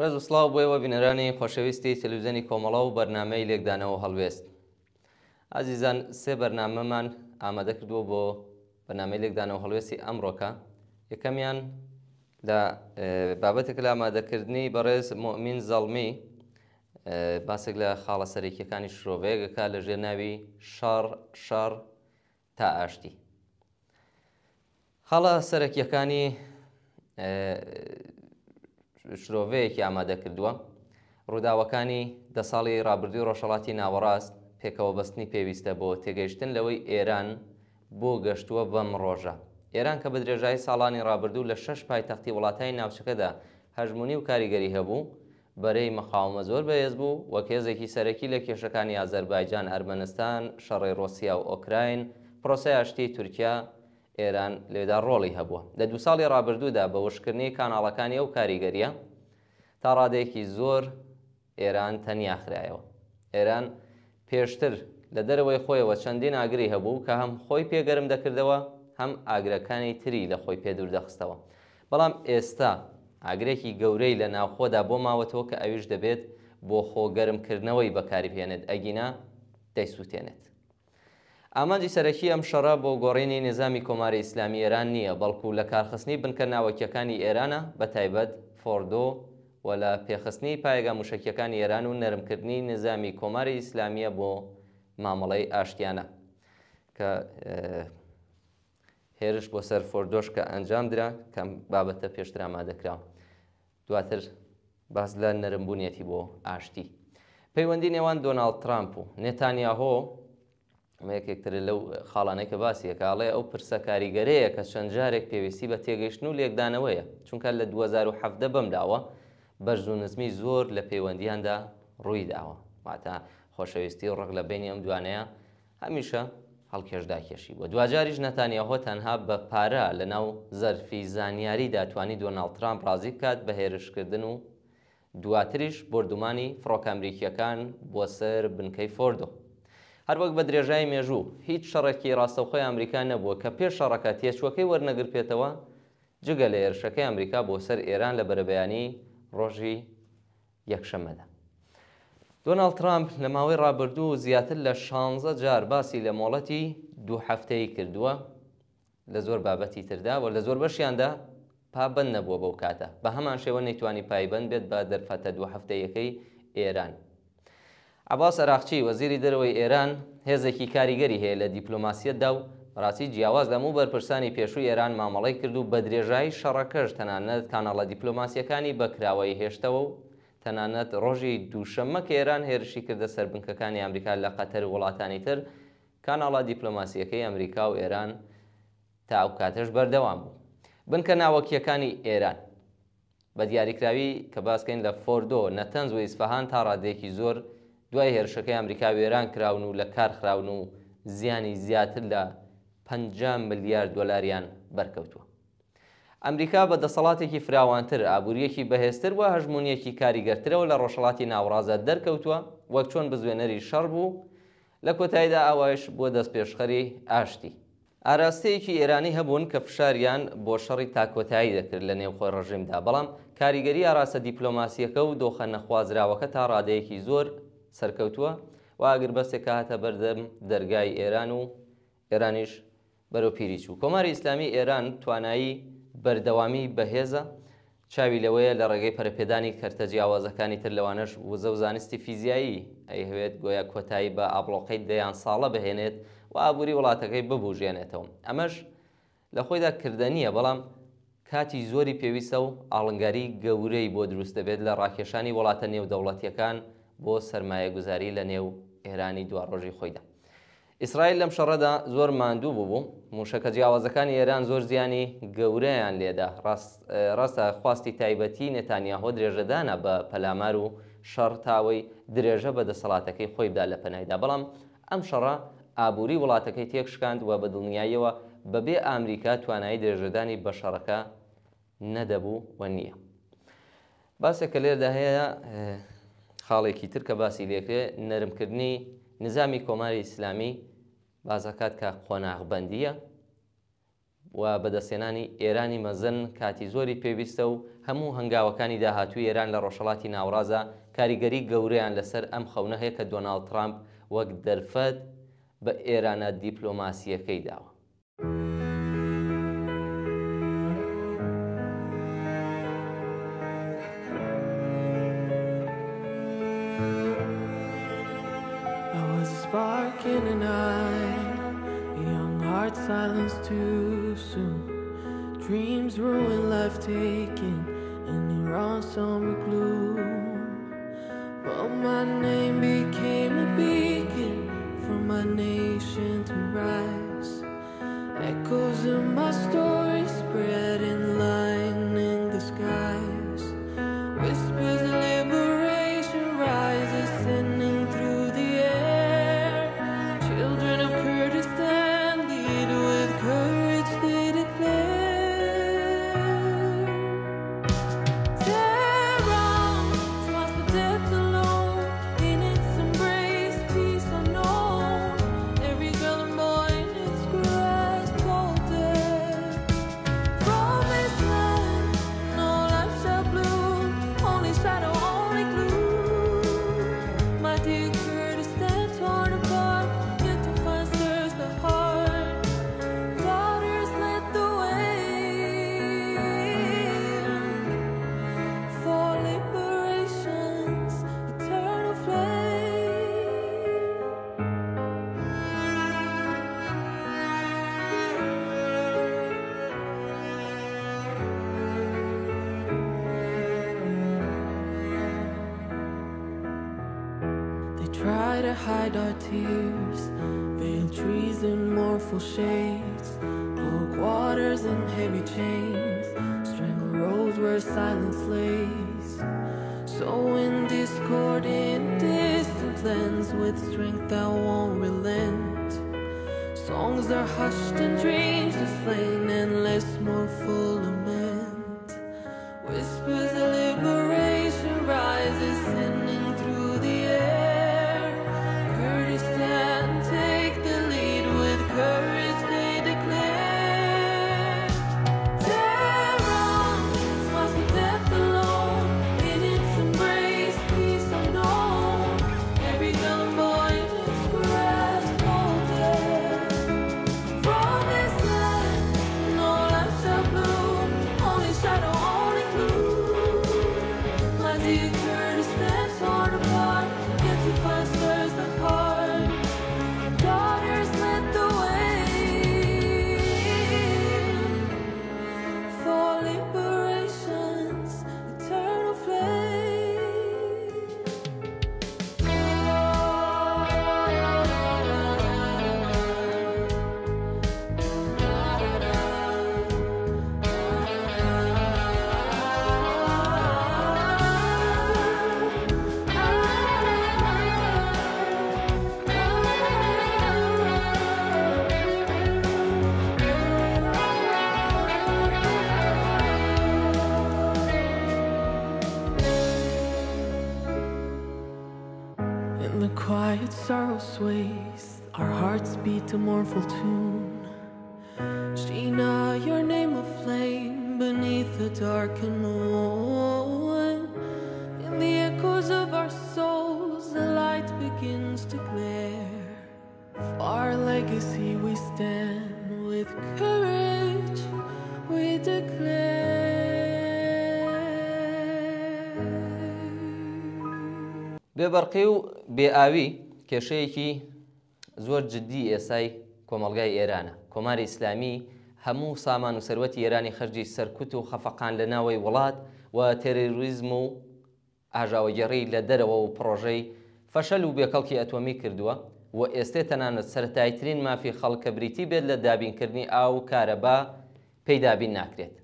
ڕێز و سڵاو بۆیەوە بینەرانی خۆشەویستی تەلەڤیزیۆنی کۆمەڵە و بەرنامەی لێکدانەوە هەڵوێست. ئازیزان، سێ بەرنامەمان ئامادە کردووە بۆ بەرنامەی لێکدانەوە هەڵوێستی ئەمڕۆکە. یەکەمیان لە بابەتێک لە ئامادەکردنی بەڕێز مؤمین زەڵمی باسێک لە خاڵە سەرەکیەکانی شرۆڤەیەکەکە لە ژێر ناوی شەڕ تا ئاشتی. خاڵە سەرەکیەکانی شرۆڤەیەکی ئامادە کردووە ڕووداوەکانی 10 ساڵی ڕابردووی ڕۆژهەڵاتی ناوەڕاست پێکەوە بەستنی پێویستە بۆ تێگەیشتن لەوەی ئێران بۆ گەشتووە بەم ڕۆژە. ئێران کە بە درێژایی ساڵانی ڕابردوو لە 6 پایتەختی وڵاتانی ناوچەکەدا هەژمونی و کاریگەری هەبوو، بەرەی مەقاومە زۆر بەهێز بوو، وەک هێزێکی سەرەکی لە کێشەکانی ئازەربایجان، ئەرمەنستان، شەڕی ڕۆسیا و ئۆکراین، پرۆسەی ئاشتی تورکیا، ئێران لێدا ڕۆڵی هەبووە. لە 2 ساڵی ڕابردوودا بە وشکردنی کاناڵەکانی ئەو کاریگەریە تا ڕادەیەکی زۆر ئێران تەنیا خرایەوە. ئێران پێشتر لە دەرەوەی خۆیەوە چەندین ئاگری هەبوو کە هەم خۆی پێگەرم دەکردەوە، هەم ئاگرەکانی تری لە خۆی پێ دوور دەخستەوە. بەڵام ئێستا ئاگرێکی گەورەی لە ناوخۆدا بۆ ماوەتەوە کە ئەویش دەبێت بۆ خۆگەرمکردنەوەی بەکاربهێنێت، ئەگینا دەیسووتێنێت. ئامانجی سەرەکی ئەم شەڕە بۆ گۆڕینی نظامی کۆماری ئیسلامی ئێران نییە، بەڵکو لە کارخستنی بنکە ناوەکیەکانی ئێرانە، بە تایبەت فۆردۆ و لە پێخستنی پایگا موشکیەکانی ئێران و نەرمکردنی نظامی کۆماری ئیسلامیە بۆ مامەڵەی ئاشتیانە کە هێرش بۆ سەر فۆردۆش کە ئەنجام درا کەم بابەتە پێشتر ئامادەکراوە. دواتر باس لە نەرمبوونیەتی بۆ ئاشتی. پەیوەندی نێوان دۆناڵد ترامپ و نێتانیاهۆ یەکێکتر لەو خاڵانەی کە باسیەکە، ئاڵێ ئەو پرسە کاریگەرەیە کە چەند جارێک پێویستی بە تێگەیشتن و لێکدانەوەیە، چونکە لە 2017 بەمداوە بەرز و نزمی زۆر لە پەیوەندیاندا ڕووی داوە، واتە خۆشەویستی و ڕق لە بینی ئەم دوانەیە هەمیشە هەڵکێشدا کێشی بووە. دوجاریش نەتانیاهۆ تەنها بە پارە لە ناو زەرفی زانیاری داتوانی دۆناڵد ترامپ ڕازی بکات بە هێرشکردن و دواتریش بردومانی فڕۆکە ئەمریکیەکان بۆ سەر بنکەی فۆردۆ. هەروەک بە درێژای مێژوو هیچ شەڕێکی ڕاستەوخۆی ئەمریکا نەبووە کە پێش شەڕەکە تێچووەکەی وەرنەگرپێتەوە جگە لە هێرشەکەی ئەمریکا بۆ سەر ئێران لە بەرەبەیانی ڕۆژی یەکشەممەدا. دۆناڵد ترامپ لە ماوەی ڕابردوو زیاتر لە 16 جار باسی لە مۆڵەتی 2 هەفتەی کردووە لە زۆر بابەتی تردا و لە زۆر بەشیاندا پابەند نەبووە بەو کاتە، بە هەمان شێوە نەیتوانی پایبەند بێت بە دەرفەتە 2 هەفتەیەکەی ئێران. عەباس ئەراغچی وەزیری دەرەوەی ئێران هێزێکی کاریگەری هەیە لە دیپلۆماسیەتدا و بەڕاستی جیاواز لە هەموو بەرپرسانی پێشووی ئێران مامەڵەی کرد و بە درێژایی شەڕەکەش تەنانەت کاناڵە دیپلۆماسیەکانی بەکراوەی هێشتەوە و تەنانەت ڕۆژی دووشەممە کە ئێران هێرشی کردە سەر بنکەکانی ئەمریکا لە قەتەر و وڵاتانی تر، کاناڵە دیپلۆماسیەکەی ئەمریکا و ئێران تا ئەو کاتەش بەردەوام بوو. بنکە ناوەکیەکانی ئێران بە دیاریکراوی کە باسکەین لە فۆردۆ، نەتەنز و ئیسفەهان تا ڕادەیەکی زۆر دوای هێرشەکەی ئەمریکا و ئێران کراون و لە کار خراون و زیانی زیاتر لە 50 ملیارد دۆلاریان بەرکەوتووە. ئەمریکا بە دەسەڵاتێکی فراوانتر، ئابوووریەکی بەهێزتر و هەژمونیەکی کاریگەرترەوە لە ڕۆژهەڵاتی ناوەڕاستدا دەرکەوتووە، وەک چۆن بزوێنەری شەڕ بوو، لە کۆتاییدا ئاوایش بۆ دەستپێشخەری ئاشتی. ئاراستەیەکی ئێرانی هەبوون کە فشاریان بۆ شەڕی تاکۆتایی دەکرد لە نێوخۆی ڕژیمدا، بەڵام کاریگەری ئاراستە دیپلۆماسیەکە و دۆخە نەخوازراوەکە تا ڕادەیەکی زۆر سەرکەوتووە و ئاگربەستێک هاتە بەردەم دەرگای ئێران و ئێرانیش بەرەو پیری چوو. کۆماری ئیسلامی ئێران توانایی بەردەوامی بەهێزە، چاوی لەوەیە لە ڕێگەی پەرەپێدانی کەرتە جیاوازەکانی تر لەوانەش وزە و زانستی فیزیایی ئەیهوێت گۆیا کۆتایی بە ئابڵۆقەی دەیان ساڵە بهێنێت و ئابووری وڵاتەکەی ببوژێنێتەوە. ئەمەش لە خۆیدا کردنیە، بەڵام کاتی زۆری پێویستە و ئاڵنگاری گەورەی بۆ دروست دەبێت لە ڕاکێشانی وڵاتە نێودەوڵەتیەکان بۆ سەرمایە گوزاری لە نێو ئێرانی دوڕۆژی خۆیدا. ئیسرائیل لەم شەڕەدا زۆر ماندوو بوو، موشەکە جیاوازەکانی ئێران زۆر زیانی گەورەیان لێدا. ڕاستە خواستی تایبەتی نێتانیاهۆ درێژەدانە بە پەلامار و شەڕ تاوەی درێژە بە دەسەڵاتەکەی خۆی بدا لە پەنایدا، بەڵام ئەم شەڕە ئابووری وڵاتەکەی تێکشکاند و بە دڵنیاییەوە بەبێ ئامریکا توانایی درێژەدانی بە شەڕەکە نەدەبوو و نییە. باسێکە لێردا هەیە خاڵێکی تر کە باسی لێکرێ، نەرمکردنی نظامی کۆماری ئیسلامی بازەکات کە قۆناغبەندیە و بەدەستێنانی ئێرانی مەزن کاتی زۆری پێویستە و هەموو هەنگاوەکانی داهاتووی ئێران لە ڕۆژهەڵاتی ناوڕازە کاریگەری گەورەیان لەسەر ئەم خەونە هەیە کە دۆناڵد ترامپ وەک دەرفەت بە ئێرانە دیپلۆماسیەکەی داوە. Spark in an eye, a young heart silenced too soon. Dreams ruined, life taken, and around summer gloom. But my name became a beacon for my nation to rise. Echoes of my story spread in lightning the skies. Whispers of liberation rise, ascending through the air. Children of Kurdistan lead with courage, they declare. Tehran smiles for death alone, in its embrace, peace unknown. Every girl and boy in its grasp halted. From this land, no life shall bloom, only shadow, only gloom. My dear Kurdistan torn apart, yet to find stirs the heart. Daughters led the way for liberation's eternal flame. They try to hide our tears, veil trees in mournful shades, cloak waters in heavy chains, strangle roads where silence lays. Sowing discord in distant lands with strength that won't relent. Songs are hushed and dreams are slain, endless mournful lament. Whispers of liberation rise, ascending through the air. Kurdistan take the lead with courage, they declare. Tehran smiles for death alone, in its embrace, peace unknown. Every girl and boy in its grasp halted. From this land, no life shall bloom, only shadow, only gloom. My dear Kurdistan torn apart, yet to find stirs the heart. Daughters led the way for liberation's eternal flame. In the quiet sorrow sways, our hearts beat a mournful tune. Sheena, your name aflame beneath the darkened moon. In the echoes of our souls, the light begins to glare. For our legacy we stand, with courage we declare. بێبەرقی و بێئاوی کێشەیەکی زۆر جددی ئێسای کۆمەڵگای ئێرانە. کۆماری ئیسلامی هەموو سامان و سەروەتی ئێرانی خەرجی سەرکوت و خەفەقان لە ناوەی وڵات و تێرۆریزم و ئاژاوەگەڕی لە دەرەوە و پرۆژەی فەشەل و بێکەڵکی ئەتۆمی کردووە و ئێستا تەنانەت سەرەتایترین مافی خەڵکە بریتی بێت لە دابینکردنی ئاو و کارەبا پێی دابین ناکرێت.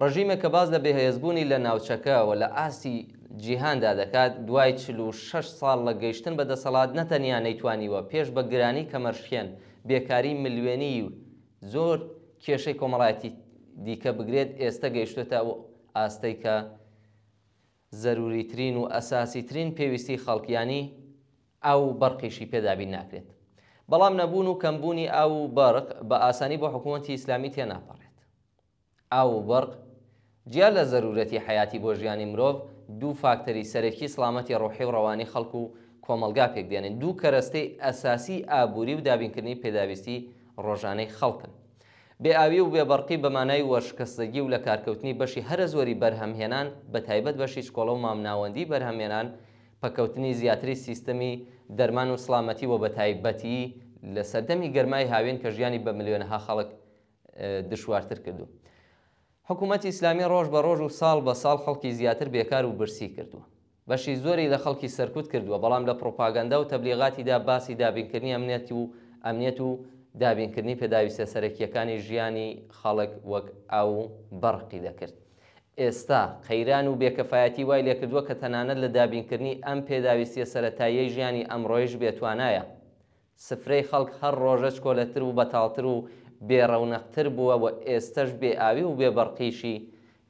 ڕژیمێک کە باز لە بێهێزبوونی لە ناوچەکەەوە لە ئاستی جیهاندا دەکات، دوای 46 ساڵ لە گەیشتن بە دەسەڵات نەتەنیا نەیتوانیوە پێش بە گرانی کەمەرشێن، بێکاری ملیۆنی و زۆر کێشەی کۆمەڵایەتی دیکە بگرێت، ئێستا گەیشتوێتە ئاستەی کە زەروریترین و ئەساسیترین پێویستی خەڵکیانی ئاو بەرقیشی پێدابین ناکرێت. بەڵام نەبوون و کەمبوونی ئاو بەرق بە ئاسانی بۆ حکوومەتی ئیسلامی تێناپەڕێت. ئاو و بەرق جیا لە زەرورەتی حیاتی بۆ ژیانی مرۆڤ دوو فاکتەری سەرەکی سڵامەتی ڕۆحی و ڕەوانی خەڵک و کۆمەلگا پێکدێنن دوو کەرەستەی ئەساسی ئابووری و دابینکردنی پێداویستی ڕۆژانەی خەڵکن بێئاوی و بێبەرقی بەمانای وەرشکەستگی و لە کارکەوتنی بەشی هەرە زۆری بەرهەمهێنان بە تایبەت بەشی سکۆڵە و مامناوەندی بەرهەمهێنان پەکەوتنی زیاتری سیستەمی دەرمان و سڵامەتی و بە تایبەتی لە سەردەمی گەرمای هاوێن کە ژیانی بە ملیۆنەها خەڵک دشوارتر کردو حکوومەتی ئیسلامی ڕۆژ بە ڕۆژ و ساڵ بە ساڵ خەڵکی زیاتر بێکار و برسی کردووە بەشی زۆری لە خەڵکی سەرکوت کردووە بەڵام لە پرۆپاگەندا و تەبلیغاتیدا باسی دابینکردنی ئەمنیەت و دابینکردنی پێداویستە سەرەکیەکانی ژیانی خەڵک وەک ئاو بەرقی دەکرد ئێستا قەیران و بێکەفایەتی وای لێکردووە کە تەنانەت لە دابینکردنی ئەم پێداویستیە سەرەتاییەی ژیانی ئەمڕۆیش بێتوانایە سفرەی خەڵک هەر ڕۆژە چکۆلەتر و بەتاڵتر و بێڕەونەقتر بووە و ئێستەش بێئاوی و بێبەرقیشی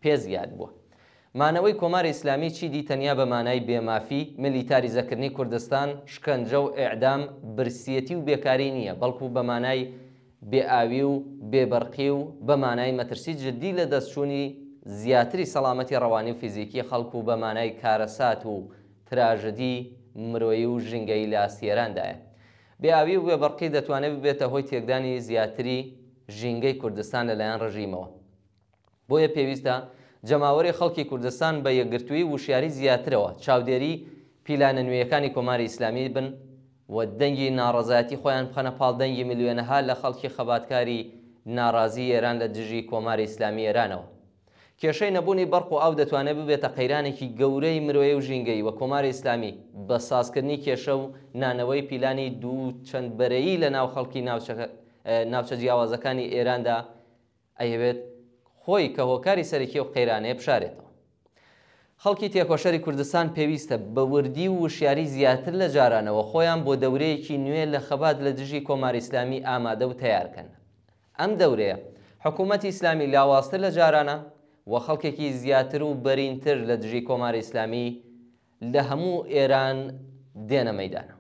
پێزیاد بووە مانەوەی کۆماری ئیسلامی چی دی تەنیا بە مانای بێمافی ملیتاریزەکردنی کوردستان شکەنجە و ئێعدام برسیەتی و بێکاری نییە بەڵکو بە مانای بێئاوی و بێبەرقی و بە مانای مەترسی جدی لە دەستچوونی زیاتری سەڵامەتی ڕەوانی و فیزیکی خەڵک و بە مانای کارەسات و تراژدی مرۆیی و ژینگەی لە ئاسیێراندایە بێئاوی و بێبەرقی دەتوانێت ببێتە هۆی تێکدانی زیاتری ژینگەی کوردستان لەلایەن ڕژیمەوە بۆیە پێویستە جەماوەری خەڵکی کوردستان بە یەکگرتووی وشیاری زیاترەوە چاودێری پیلانە نوێیەکانی کۆماری ئیسلامی بن و دەنگی ناڕەزایەتی خۆیان بخەنە پاڵ دەنگی ملیۆنەها لە خەڵکی خەباتکاری ناڕازی ئێران لە دژی کۆماری ئیسلامی ئێرانەوە کێشەی نەبوونی بەرق و ئاو دەتوانێت ببێتە قەیرانێکی گەورەی مرۆیی و ژینگەی وە کۆماری ئیسلامی بە سازکردنی کێشە و نانەوەی پیلانی دوو چەند بەرەیی لە ناو خەڵکی ناوچە جیاوازەکانی ئێراندا ئەیەوێت خۆی کە هۆکاری سەرەکی و قەیرانەیە بشارێتەوە خەڵکی تێکۆشەری کوردستان پێویستە بە وردی و وشیاری زیاتر لە جارانەوە خۆیان بۆ دەورەیەکی نوێ لە خەبات لە دژی کۆماری ئیسلامی ئامادە و تەیارکەن ئەم دەورەیە حکوومەتی ئیسلامی لاوااستر لە جارانە و خەڵکێکی زیاتر و بەرینتر لە دژی کۆماری ئیسلامی لە هەموو ئێران دێنە مەیدانە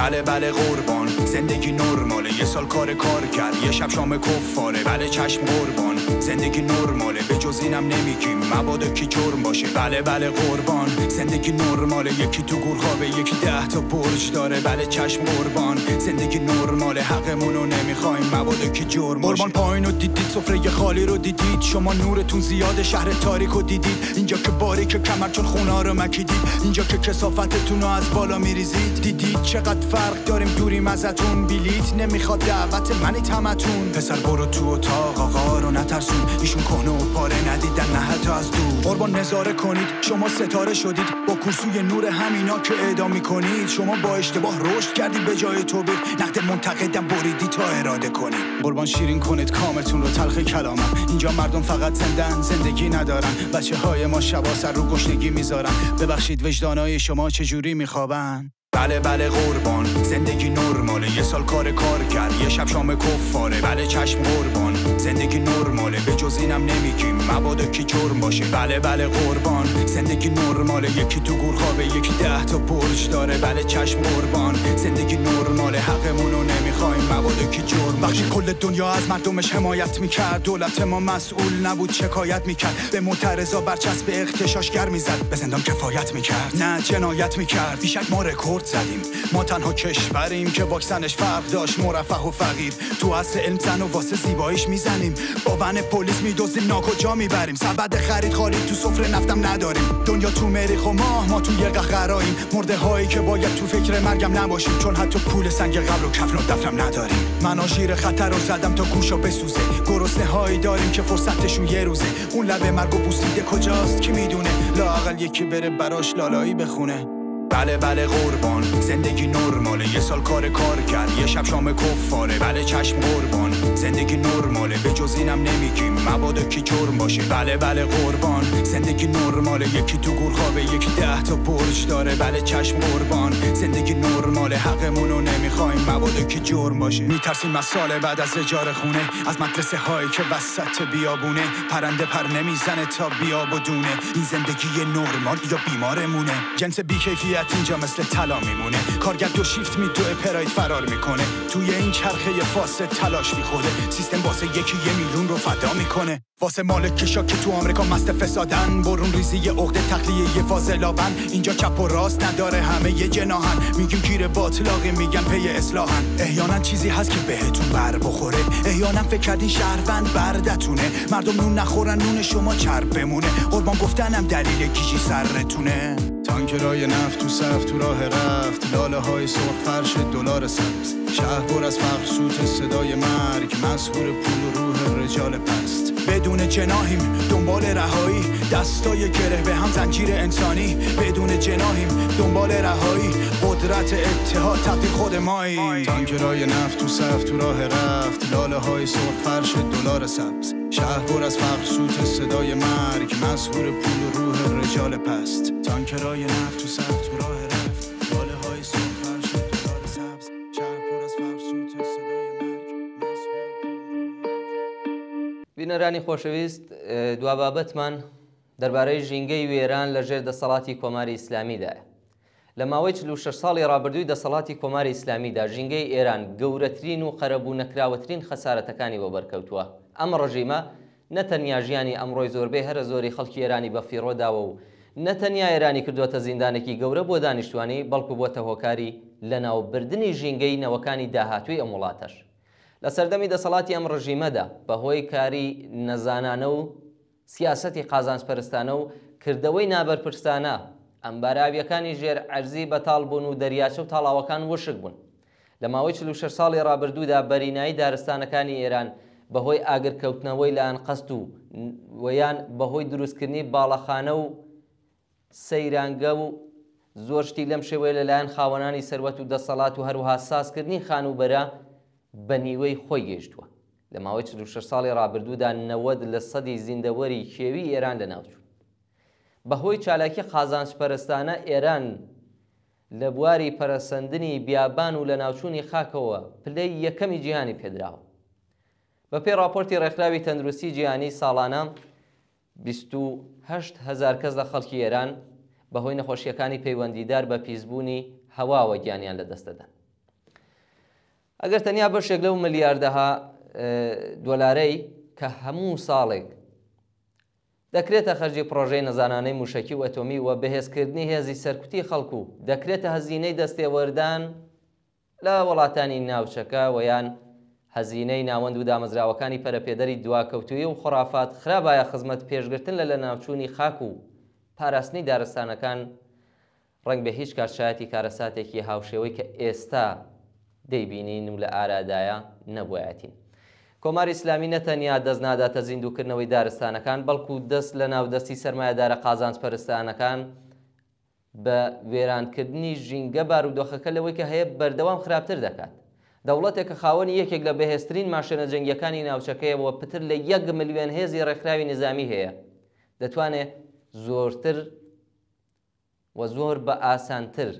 بله بله قربان زندگی نرماله یه سال کار کرد یه شب شام کفاره بله چشم قربان زندگی نرماله به جز اینم نمیگیم مبادا کی جرم باشه بله بله قربان زندگی نرماله یکی تو گور خوابه یکی 10 تا برج داره بله چشم قربان زندگی نرماله حقمونو نمیخوایم مبادا کی جرم باشه قربان پایینو دیدید سفره خالی رو دیدید شما نورتون زیاده شهر تاریکو دیدید اینجا که باریک کمر چون خونا رو مکیدید اینجا که کثافتتون رو از بالا میریزید دیدید چقدر فرق داریم دوریم ازتون بلیت نمیخواد دعوت منی تمتون پسر برو تو اتاق آقا رو نترسون ایشون کنه و پاره ندیدن نه حتی از دور قربان نظاره کنید شما ستاره شدید با کرسوی نور همینا که اعدام میکنید شما با اشتباه رشد کردید به جای توبیق نقد منتقدم بریدی تا اراده کنید قربان شیرین کنید کامتون رو تلخ کلامم اینجا مردم فقط زندن زندگی ندارن بچه های ما شبا سر رو گشنگی میذارن ببخشید وجدانای شما چجوری میخوابن بله بله قربان زندگی نرماله یه سال کار کرد یه شب شام کفاره بله چشم قربان زندگی نرماله به جز اینم نمیگیم مبادا کی جرم باشه بله بله قربان زندگی نرماله یکی تو گور خوابه یکی 10 تا برج داره بله چشم قربان زندگی نرماله حقمونو نمیخوایم مبادا کی جرم باشه کل دنیا از مردمش حمایت میکرد دولت ما مسئول نبود شکایت میکرد به معترضا برچسب اغتشاشگر میزد به زندان کفایت میکرد نه جنایت میکرد بیشک ما رکورد زدیم ما تنها کشوریم که واکسنش فرق داشت مرفه و فقیر تو عصر علم زن و واسه زیباییش میزنیم با ون پلیس میدزدیم ناکجا میبریم سبد خرید خالی تو سفره نفتم نداریم دنیا تو مریخ و ماه تو یه قهقراییم مرده هایی که باید تو فکر مرگم نباشیم چون حتی پول سنگ قبر و کفن و دفنم نداریم من آژیر خطر رو زدم تا گوشا بسوزه گرسنه هایی داریم که فرصتشون یه روزه اون لب مرگ و بوسیده کجاست کی میدونه لااقل یکی بره براش لالایی بخونه بله بله قربان زندگی نرماله یه سال کار کرد یه شب شام کفاره بله چشم قربان زندگی نرماله به جز اینم نمیگیم مبادا کی جرم باشه بله بله قربان زندگی نرماله یکی تو گور خوابه یکی 10 تا برج داره بله چشم قربان زندگی نرماله حقمونو نمیخوایم مبادا کی جرم باشه میترسیم از سال بعد از اجاره خونه از مدرسه هایی که وسط بیابونه پرنده پر نمیزنه تا بیاب و دونه این زندگی نرمال یا بیمارمونه جنس بیکیفیت اینجا مثل طلا میمونه کارگر دو شیفت شیفت میدوه پراید فرار میکنه توی این چرخه فاسد تلاش میخوره سیستم واسه یکی 1 میلیون رو فدا میکنه واسه مالکشا که تو آمریکا مست فسادن برون ریزی عقده تخلیه فاضلابن اینجا چپ و راست نداره همه یه جناحن میگیم گیر باطلاقی میگن پی اصلاحن احیانا چیزی هست که بهتون بر بخوره احیانا فکر کردین شهروند بردتونه مردم نون نخورن نون شما چرب بمونه قربان گفتنم دلیل گیجی سرتونه تانکرای نفت تو صف تو راه رفت لاله های سرخ فرش دلار سبز شهر پر از فقر سوت صدای مرگ مسحور پول و روح رجال پست بدون جناحیم دنبال رهایی دستای گره به هم زنجیر انسانی بدون جناحیم دنبال رهایی قدرت اتحاد تقدیر خود مایی تانکرای نفت تو صف تو راه رفت لاله های سرخ فرش دلار سبز شهر پر از فقر سوت صدای مرگ مسحور پول و روح رجال پست تانکرای نفت تو صف تو راه رفت لاله های سرخ فرش دلار سبز شهر پر از فقر سوت صدای مرگ مسحور بینەرانی خۆشەویست دوا بابەتمان دەربارەی ژینگەی وێران لەژێر دەسەڵاتی کۆماری ئیسلامیدایە لە ماوەی 46 ساڵی ڕابردووی دەسەڵاتی کۆماری ئیسلامیدا ژینگەی ئێران گەورەترین و قەرەبوو نەکراوەترین خەسارەتەکانی بۆ بەرکەوتووە ئەم ڕژیمە نەتەنیا ژیانی ئەمڕۆی زۆربەی هەرە زۆری خەڵکی ئێرانی بە فیڕۆداوە و نەتەنیا ئێرانی کردووەتە زیندانێکی گەورە بۆ دانیشتوانی بەڵکو بۆتە هۆکاری لە ناوبردنی ژینگەی نەوەکانی داهاتووی ئەم وڵاتەش لە سەردەمی دەسەڵاتی ئەم ڕژیمەدا بەهۆی کاری نەزانانە و سیاسەتی قازانجپەرستانە و کردەوەی نابەرپرسانە ئەم باراویەکانی ژێر عەرزی بەتاڵ بوون و دەریاچە و تاڵاوەکان وشک بوون لە ماوەی 46 ساڵی ڕابردوودا بەرینایی دارستانەکانی ئێران بەهۆی ئاگرکەوتنەوەی لایەن قەست و وەیان بەهۆی دروستکردنی باڵەخانە و سەیرانگە و زۆر شتی لەم شێوەیە لەلایەن خاوەنانی سەروەت و دەسەڵات و هەروەها سازکردنی خانوبەرە بە نیوەی خۆی گەیشتووە لە ماوەی 46 ساڵی ڕابردوودا 90% زیندەوەری کێوی ئێران لەناوچوون بەهۆی چالاکی قازانجپەرستانە ئێران لە بواری پەرەسەندنی بیابان و لە ناوچوونی خاکەوە پلەی یەکەمی جیهانی پێدراوە بە پێی راپۆرتی ڕێکخراوی تەندروستی جیهانی ساڵانە 28,000 کەس لە خەڵکی ئێران بەهۆی نەخۆشیەکانی پەیوەندیدار بە پیسبوونی هەواوە گیانیان لەدەستدەدەن ئەگەر تەنیا بەشێک لەو ملیاردەها دۆلارەی کە هەموو ساڵێک دەکرێتە خەرجی پرۆژەی نەزانانەی موشەکی و ئەتۆمی و بەهێزکردنی هێزی سەرکوتی خەڵکو دەکرێتە هەزینەی دەستێوەردان لە وڵاتانی ناوچەکە و یان هەزینەی ناوەند و دامەزراوەکانی پەرەپێدەری دواکەوتووی و خڕافات خراپایە خزمەت پێشگرتن لە ناوچوونی خاک و پاراستنی دارستانەکان ڕەنگ بە هیچ کارشایەتی کارەساتێکی هاوشێوەی کە ئێستا دەیبینین و لە ئارادایە نەبووایەتین کۆماری ئیسلامی نەتەنیا دەست ناداتە زیندووکردنەوەی دارستانەکان بەڵکو دەست لە ناودەستی سەرمایەدارە قازانجپەرستانەکان بە وێرانکردنی ژینگە بارودۆخەکە لەوەی کە هەیە بەردەوام خراپتر دەکات دەوڵەتێک کە خاوەنی یەکێک لە بەهێزترین ماشێنە جەنگیەکانی ناوچەکەیەوە پتر لە 1 ملیۆن هێزی ڕێکخراوی نظامی هەیە دەتوانێت زۆرتر و زۆر بە ئاسانتر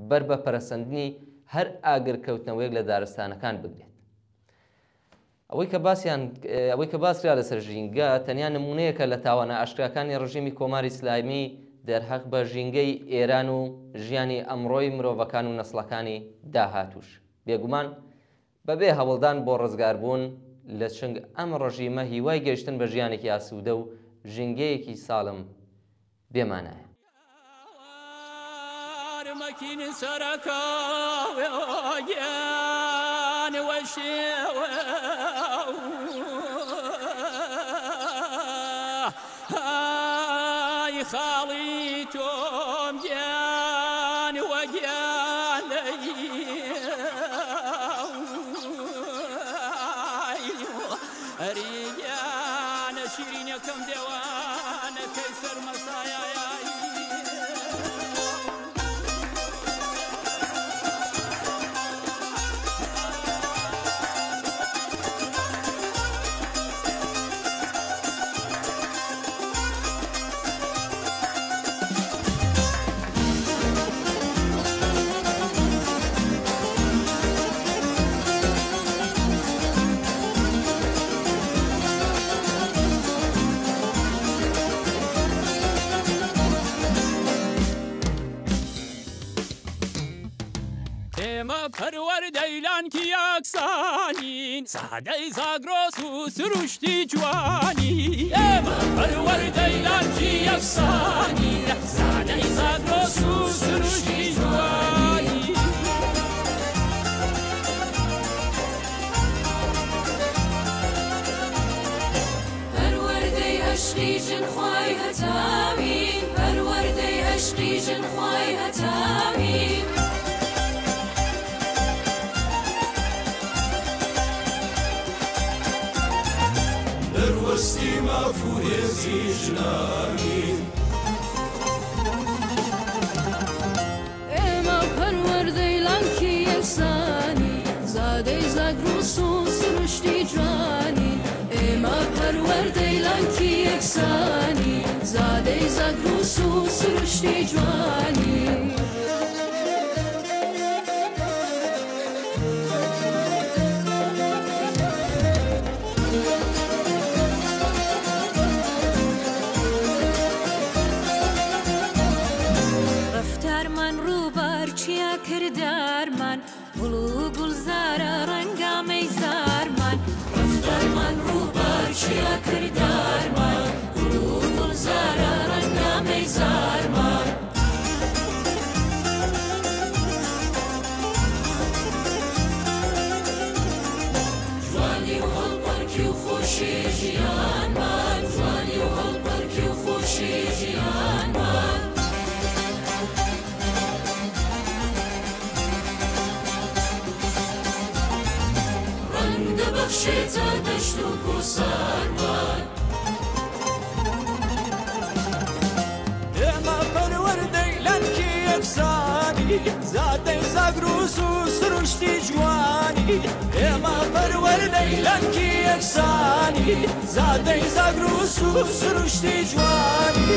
بەر بە پەرەسەندنی هەر ئاگرکەوتنەوەیەک لە دارستانەکان بگرێت ئەوەی کە باسرا لەسەر ژینگە تەنیا نمونەیەکە لە تاوانە ئاشکراکانی ڕژیمی کۆماری ئیسلامی دەرهەق بە ژینگەی ئێران و ژیانی ئەمڕۆی مرۆڤەکان و نەسڵەکانی داهاتوش بێگومان بەبێ هەوڵدان بۆ ڕزگاربوون لە چنگ ئەم ڕژیمە هیوای گەیشتن بە ژیانێکی ئاسوودە و ژینگەیەکی ساڵم بێمانایە مكين سركاويان وشيوه هاي خاليتهم جان وجان ريجان شيرين كم ديوان كيسر مسايا ئێمە پەروەردەیلانکی یەکسانین سادەی زاگرۆس و سروشتی جوانی ئێمە پەروەردەیلانکی یەکسانین سادەی زاگرۆس و سروشتی جوانی پەروەردەی عەشقی ژنخوای هەتاوین پەروەردەی عەشقی ژنخوای هەتاوین دەروەستی ماف و هێزی ژنانین ئێمە پەروەردەی لانکی یەکسانی زادەی زاگرۆس و سروشتی جوانی ئێمە پەروەردەی لانکی یەکسانی زادەی زاگرۆس و سروشتی جوانی ڕەفتارمان ڕووبار چیا کردارمان گوڵ و گوڵزارە ڕەنگە مەیزارمان ڕەفتارمان ڕووبار چیا کردارمان گوڵ و گوڵزارە ڕەنگە مەیزارمان جوانی و هەڵپەرکی و خۆشی ژیانمان جوانی و هەڵپەرکی و خۆشی ژیانمان دەبەخشێتە دەشت و کوسارمان ئێمە پەروەردەی لانکی یەکسانی زادەی زاگرۆس و سروشتی جوانی ئێمە پەروەردەی لانکی یەکسانی زادەی زاگرۆس و سروشتی جوانی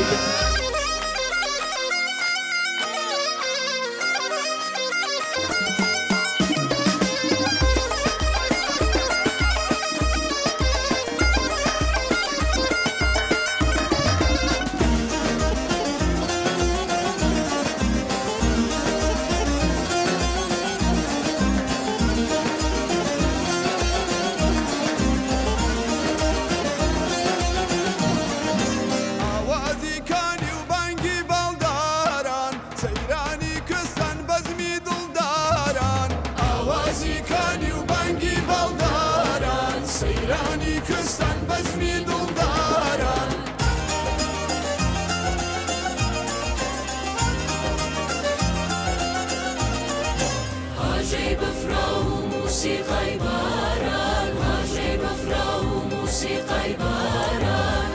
موسیقی باران هاجی بفرا و موسیقی باران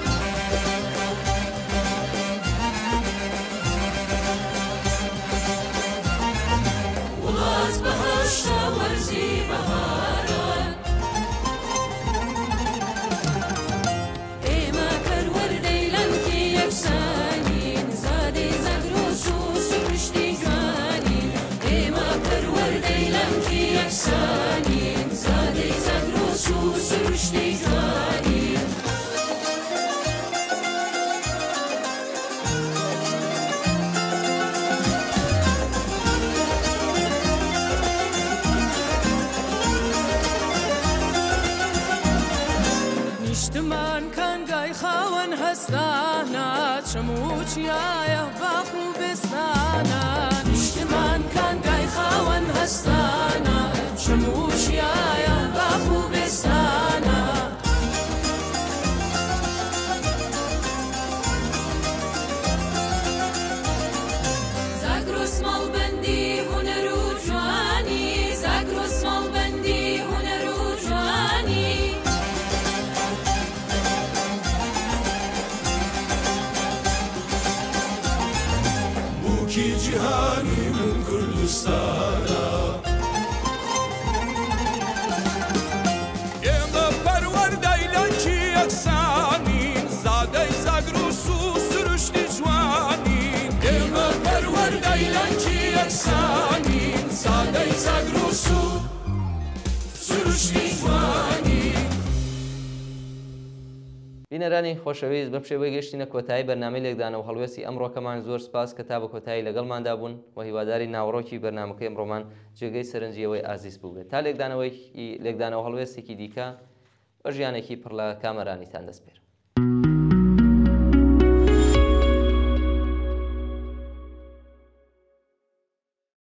وڵات بەهەشتا وەرزی بەهاران ئێمە پەروەردەی لانکی یەکسانین زادەی زاگرۆس و سروشتی جوانین ئێمە پەروەردەی لانکی یەکسانین زادەی زاگرۆس و سروشتی جوانین نیشتمان کەنگای خاوەن هەستانە چەموچیایە باخ و بستانە نیشتمان کەنگای خاوەن هەستانە چەموچیایە باخ و بستانە زاگرۆس ماڵبەندی هونەر و جوانی زاگرۆس ماڵبەندی هونەر و جوانی بووکی جیهانی من کوردستانە ئێمە پەروەردەی لانکی یەکسانین زادەی زاگرۆس و سروشتی جوانین ئێمە پەروەردەی لانکی یەکسانین زادەی زاگرۆس و سروشتی جوانین بینەرانی خۆشەویست بە پشێوەی گەشتینە کۆتایی بەرنامەی لێکدانە و هەڵوێستی ئەمڕۆکەمان زۆر سپاس کە تا بە کۆتایی لەگەڵماندا بوون و هیواداری ناوڕۆکی بەرنامەکەی ئەمڕۆمان جێگەی سەرنجیەوەی ئازیز بووبێت تا لێکدانەوە هەڵوێستێکی دیکە بە ژیانێکی پڕ لە کامەرانیتان دەست پێر.